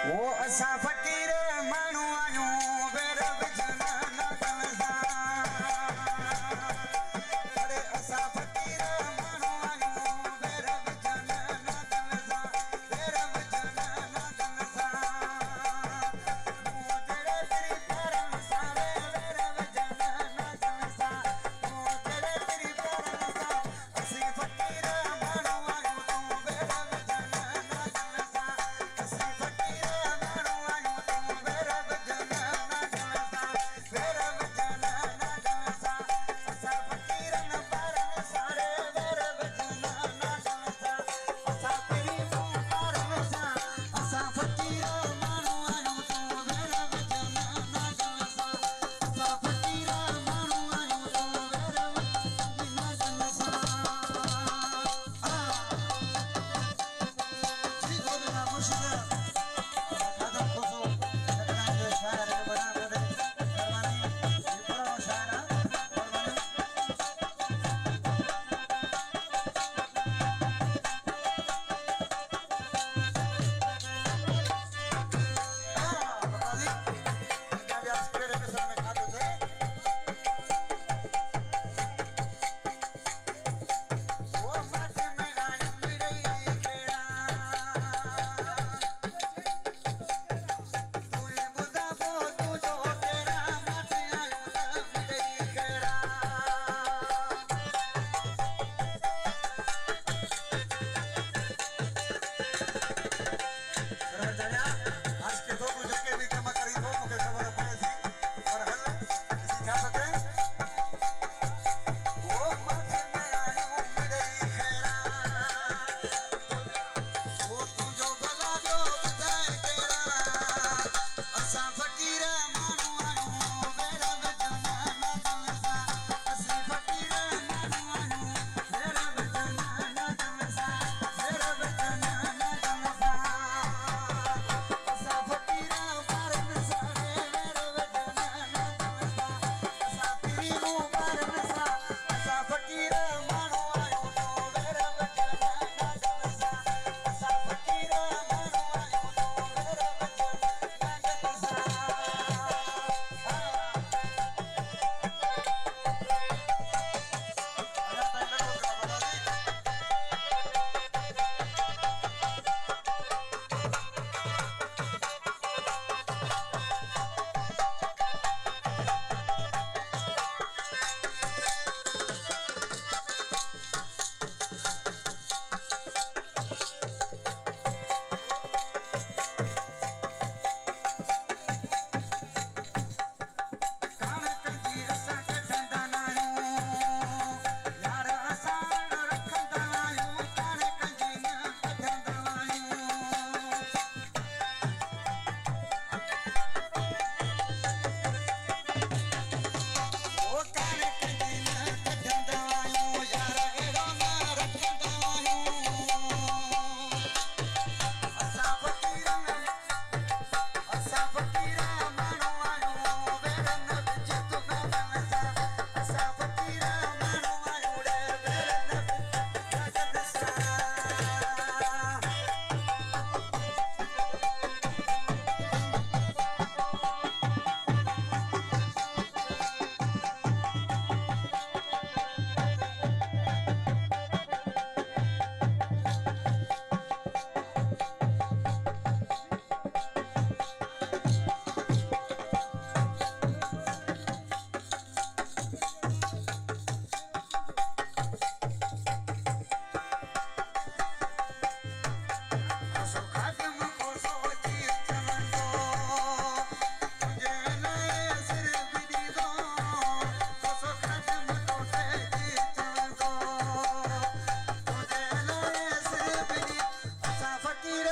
वो असा फकीर माण्हू आहियूं भैरव जन न कलसा अरे असा फकीर माण्हू आहियूं भैरव जन न कलसा भैरव जन न कलसा मूं जहिड़े तेरी परम सारे भैरव जन न कलसा मूं जहिड़े तेरी परम सा असीं फकीर माण्हू आहियूं तूं भैरव जन न कलसा असीं फकीर माण्हू आहियूं तूं भैरव जन न कलसा भैरव जन न कलसा असां फकीरनि ॿारनि सारे भैरव जन न कलसा असां तेरी तूं ॿारनि सां असां फकीर माण्हू आहियूं तूं भैरव जन न कलसा असां फकीर माण्हू आहियूं तूं भैरव जन न कलसा जी गोविंदा मुर्शिद खादम खोसो जगन्नाथ जो शायर है बड़ा बड़े परवानी ये बड़ा शायर है परवानी बता दी क्या व्यास पेड़ के सर में खाते थे वो माथे में आया मिरई खेड़ा तूने बुधा वो तू जो तेरा माथे आयो मिरई खेड़ा सरदारिया आज के दो गुजर भी जमा करी दो मुझे खबर पड़े थी और हल किसी क्या सके वो माथे में आयो मिरई खेड़ा वो तू जो भला जो बधाए तेरा असां फकीर माण्हू आहियूं भैरव जन न कलसा असीं फकीर माण्हू आहियूं भैरव जन न कलसा भैरव जन न कलसा असां फकीर ॿारनि सारे भैरव जन न कलसा असां पीरूं ॿारनि सां असां फकीर माण्हू आहियूं तूं भैरव जन न कलसा असां फकीर माण्हू आहियूं तूं भैरव जन न कलसा अञा ताईं लॻो पियो आहे बता दी कान कंदी असां कढंदा आहियूं यार असां रखंदा आहियूं कान कंदी न कढंदा आहियूं ओ कान कंदी न कढंदा आहियूं यार अहिड़ो न रखंदा आहियूं असां फकीर माण्हू आहियूं भेर न विझ तूं न कलसा असां फकीर माण्हू आहियूं रे भेर न विझ न कलसा खोसो खादम खोसो जीत चवंदो तुंहिंजे नए सिर विझी दो खोसो खादम खोसे जीत चवंदो तुंहिंजे नए सिर विझी असां फकीर